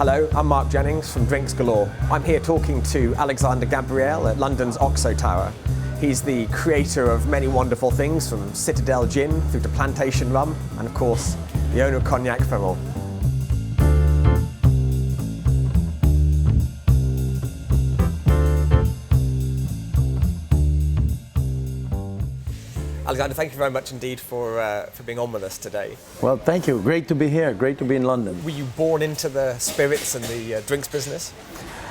Hello, I'm Mark Jennings from Drinks Galore. I'm here talking to Alexandre Gabriel at London's Oxo Tower. He's the creator of many wonderful things, from Citadelle gin through to Plantation rum, and of course, the owner of Cognac Ferrand. Alexandre, thank you very much indeed for being on with us today. Well, thank you. Great to be here. Great to be in London. Were you born into the spirits and the drinks business?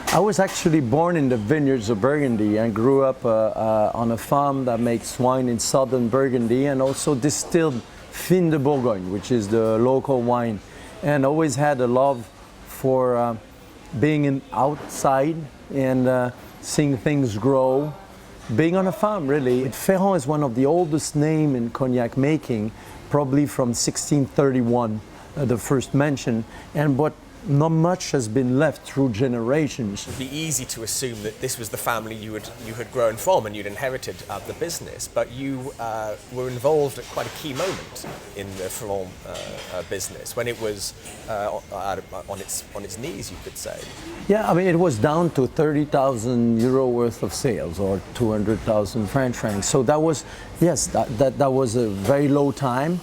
I was actually born in the vineyards of Burgundy and grew up on a farm that makes wine in southern Burgundy and also distilled Fin de Bourgogne, which is the local wine, and always had a love for being outside and seeing things grow. Being on a farm, really. Ferrand is one of the oldest names in cognac making, probably from 1631, the first mention, but not much has been left through generations. It would be easy to assume that this was the family you had grown from and you'd inherited the business, but you were involved at quite a key moment in the Ferrand business, when it was on its knees, you could say. Yeah, I mean, it was down to 30,000 euro worth of sales, or 200,000 French francs. So that was, yes, that was a very low time.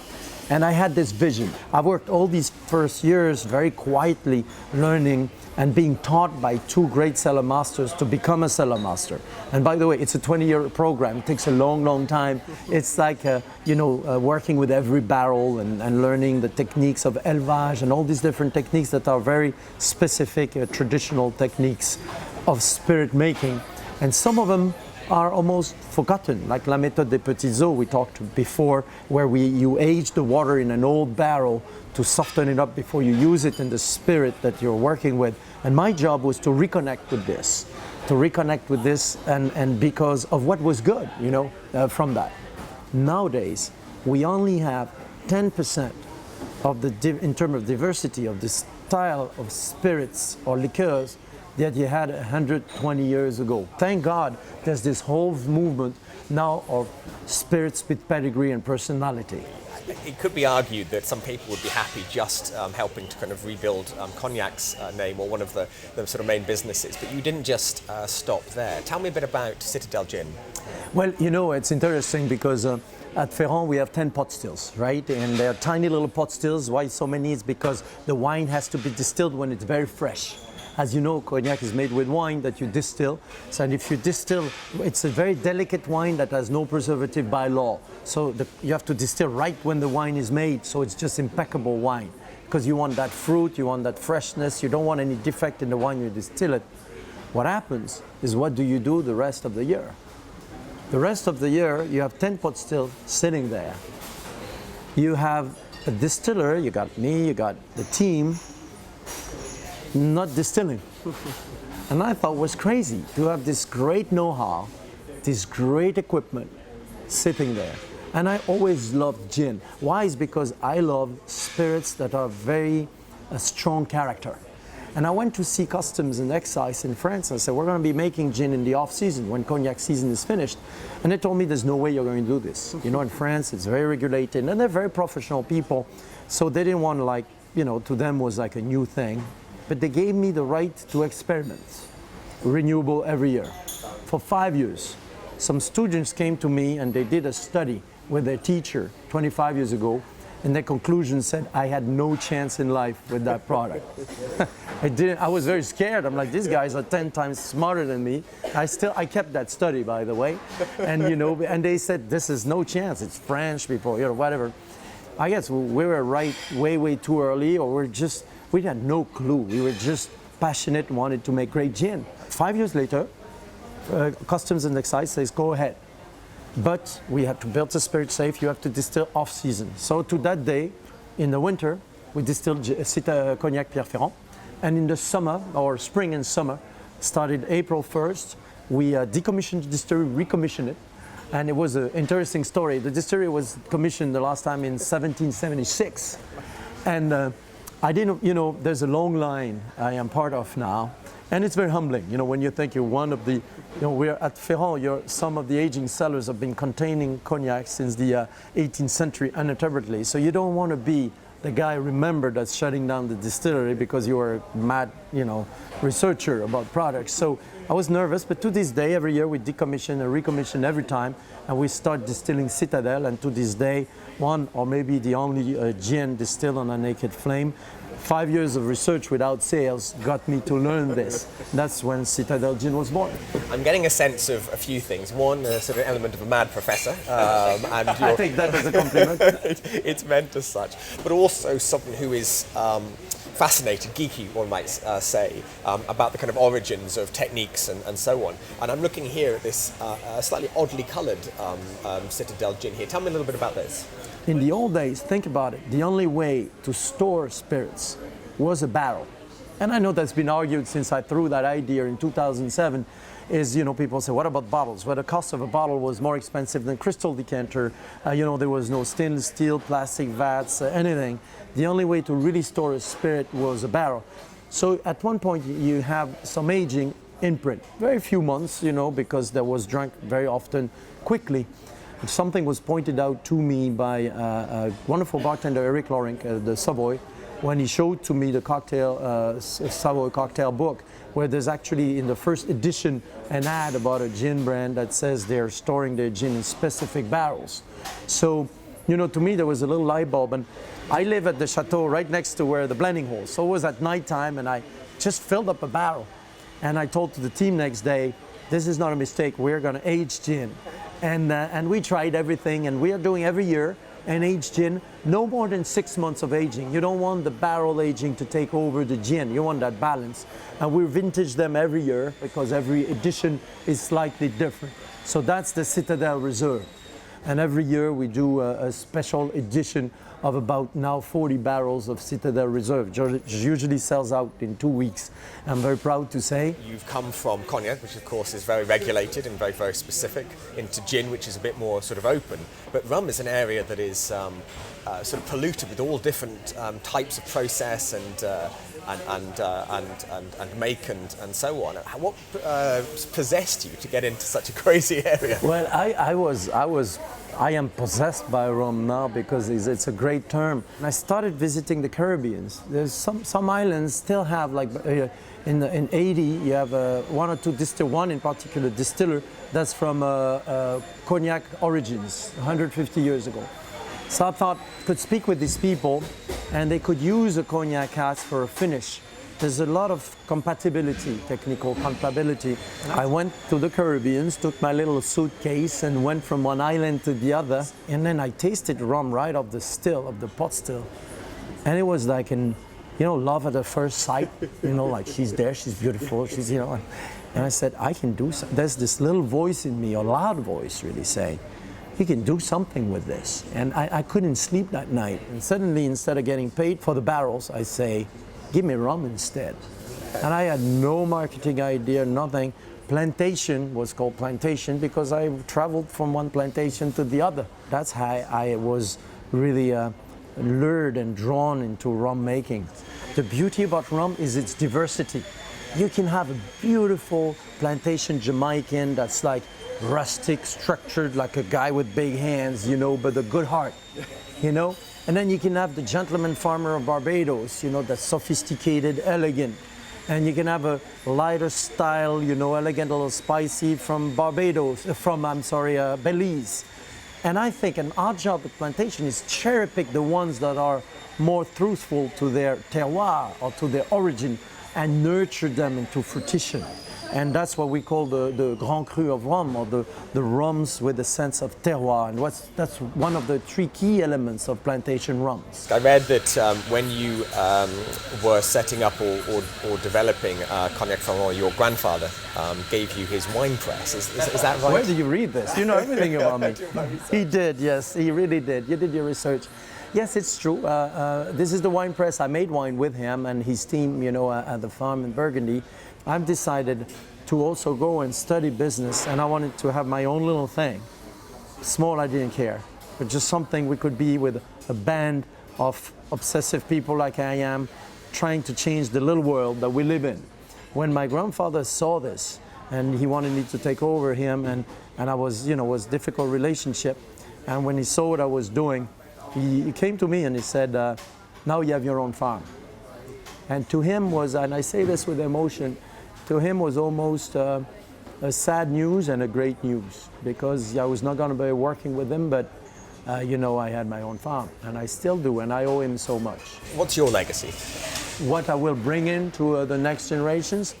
And I had this vision. I worked all these first years very quietly, learning and being taught by two great cellar masters to become a cellar master. And by the way, it's a 20-year program. It takes a long, long time. It's like, working with every barrel and learning the techniques of élevage and all these different techniques that are very specific, traditional techniques of spirit making. And some of them are almost forgotten, like La Méthode des Petits Eaux we talked before, where you age the water in an old barrel to soften it up before you use it in the spirit that you're working with. And my job was to reconnect with this, and because of what was good, from that. Nowadays, we only have 10% of in terms of diversity of the style of spirits or liqueurs that you had 120 years ago. Thank God there's this whole movement now of spirits with pedigree and personality. It could be argued that some people would be happy just helping to kind of rebuild Cognac's name, or one of the sort of main businesses, but you didn't just stop there. Tell me a bit about Citadelle Gin. Well, it's interesting because at Ferrand we have 10 pot stills, right? And they're tiny little pot stills. Why so many? It's because the wine has to be distilled when it's very fresh. As you know, cognac is made with wine that you distill. So, and if you distill, it's a very delicate wine that has no preservative by law. So you have to distill right when the wine is made, so it's just impeccable wine. Because you want that fruit, you want that freshness, you don't want any defect in the wine you distill it. What happens is, what do you do the rest of the year? The rest of the year, you have 10 pot stills sitting there. You have a distiller, you got me, you got the team, not distilling. And I thought it was crazy to have this great know-how, this great equipment sitting there. And I always loved gin. Why? Is because I love spirits that are very strong character. And I went to see customs and excise in France. I said, we're going to be making gin in the off-season, when cognac season is finished. And they told me, there's no way you're going to do this. In France, it's very regulated, and they're very professional people. So they didn't want to, to them was like a new thing. But they gave me the right to experiment, renewable every year, for 5 years. Some students came to me and they did a study with their teacher 25 years ago, and their conclusion said I had no chance in life with that product. I was very scared. I'm like, these guys are 10 times smarter than me. I kept that study, by the way. And and they said, this is no chance. It's French people, whatever. I guess we were right way too early, or we had no clue. We were just passionate and wanted to make great gin. 5 years later, Customs and Excise says, go ahead. But we had to build the spirit safe. You have to distill off-season. So to that day, in the winter, we distilled Cognac Ferrand. And in the summer, or spring and summer, started April 1st, we decommissioned the distillery, recommissioned it. And it was an interesting story. The distillery was commissioned the last time in 1776. And I didn't, there's a long line I am part of now, and it's very humbling, when you think you're one of the You know, we're at Ferrand. Some of the aging cellars have been containing cognac since the 18th century uninterruptedly. So you don't want to be the guy remembered as shutting down the distillery because you were a mad, researcher about products. So I was nervous, but to this day, every year we decommission and recommission every time, and we start distilling Citadelle. And to this day, one or maybe the only gin distilled on a naked flame. 5 years of research without sales got me to learn this. That's when Citadelle Gin was born. I'm getting a sense of a few things. One, a sort of element of a mad professor. And I think that is a compliment. It's meant as such. But also someone who is fascinated, geeky, one might say, about the kind of origins of techniques and so on. And I'm looking here at this slightly oddly coloured Citadelle gin here. Tell me a little bit about this. In the old days, think about it, the only way to store spirits was a barrel. And I know that's been argued since I threw that idea in 2007, is, people say, what about bottles? Well, the cost of a bottle was more expensive than crystal decanter. There was no stainless steel, plastic vats, anything. The only way to really store a spirit was a barrel. So at one point you have some aging imprint, very few months, because that was drunk very often quickly. Something was pointed out to me by a wonderful bartender, Eric Loring, at the Savoy, when he showed to me the Savoy cocktail book, where there's actually in the first edition an ad about a gin brand that says they're storing their gin in specific barrels. So, to me there was a little light bulb, and I live at the chateau right next to where the blending hole. So it was at nighttime, and I just filled up a barrel. And I told to the team next day, this is not a mistake, we're going to age gin. And we tried everything, and we are doing every year an aged gin, no more than 6 months of aging. You don't want the barrel aging to take over the gin. You want that balance. And we vintage them every year because every edition is slightly different. So that's the Citadelle Reserve. And every year we do a special edition of about now 40 barrels of Citadelle Reserve. Usually sells out in 2 weeks. I'm very proud to say. You've come from cognac, which of course is very regulated and very, very specific, into gin, which is a bit more sort of open. But rum is an area that is sort of polluted with all different types of process and make and so on. What possessed you to get into such a crazy area? Well, I am possessed by rum now because it's a great term. And I started visiting the Caribbean. There's some islands still have, like in Haiti, you have one or two distillers, one in particular distiller that's from cognac origins, 150 years ago. So I thought I could speak with these people and they could use a cognac cask for a finish. There's a lot of compatibility, technical compatibility. I went to the Caribbean, took my little suitcase and went from one island to the other. And then I tasted rum right off the still, of the pot still. And it was like love at the first sight. Like she's there, she's beautiful, and I said, I can do something. There's this little voice in me, a loud voice really saying, you can do something with this. And I couldn't sleep that night. And suddenly, instead of getting paid for the barrels, I say, give me rum instead. And I had no marketing idea, nothing. Plantation was called Plantation because I traveled from one plantation to the other. That's how I was really lured and drawn into rum making. The beauty about rum is its diversity. You can have a beautiful plantation Jamaican that's like rustic, structured, like a guy with big hands, but a good heart, And then you can have the gentleman farmer of Barbados, that's sophisticated, elegant. And you can have a lighter style, elegant, a little spicy from Belize. And I think our job at Plantation is cherry pick the ones that are more truthful to their terroir or to their origin and nurture them into fruition. And that's what we call the Grand Cru of rum, or the rums with a sense of terroir. And that's one of the 3 key elements of plantation rums. I read that when you were setting up or developing Cognac Ferrand, your grandfather gave you his wine press. Is that right? Where do you read this? You know everything about me. He did, yes, he really did. You did your research. Yes, it's true. This is the wine press. I made wine with him and his team, at the farm in Burgundy. I've decided to also go and study business, and I wanted to have my own little thing. Small, I didn't care, but just something we could be with a band of obsessive people like I am, trying to change the little world that we live in. When my grandfather saw this, and he wanted me to take over him, and I was, you know, it was a difficult relationship. And when he saw what I was doing, he came to me and he said, now you have your own farm. And to him was, and I say this with emotion, to him was almost a sad news and a great news, because I was not going to be working with him, but you know, I had my own farm, and I still do, and I owe him so much. What's your legacy? What I will bring into the next generations,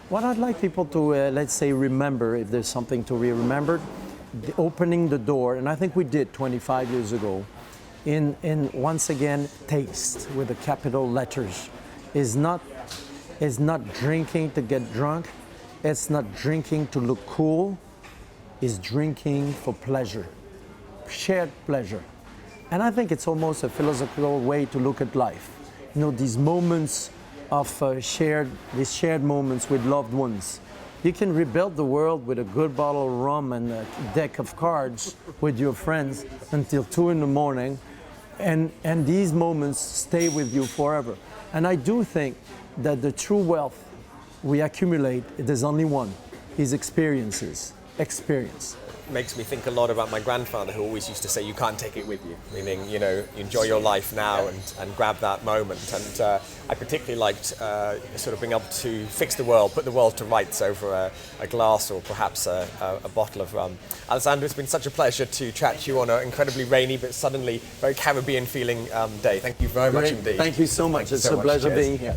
what I'd like people to, let's say, remember, if there's something to be remembered, opening the door, and I think we did 25 years ago, in once again, taste with the capital letters, is not drinking to get drunk, it's not drinking to look cool, it's drinking for pleasure, shared pleasure. And I think it's almost a philosophical way to look at life. You know, these moments of these shared moments with loved ones. You can rebuild the world with a good bottle of rum and a deck of cards with your friends until 2 in the morning, and these moments stay with you forever. And I do think that the true wealth we accumulate, there's only one, is experiences. Experience. Makes me think a lot about my grandfather, who always used to say, you can't take it with you, meaning, you know, you enjoy your life now and grab that moment. And I particularly liked sort of being able to fix the world, put the world to rights over a glass or perhaps a bottle of rum. Alexandre, it's been such a pleasure to chat to you on an incredibly rainy but suddenly very Caribbean feeling day. Thank you very much indeed. Thank you so much. It's a pleasure being here.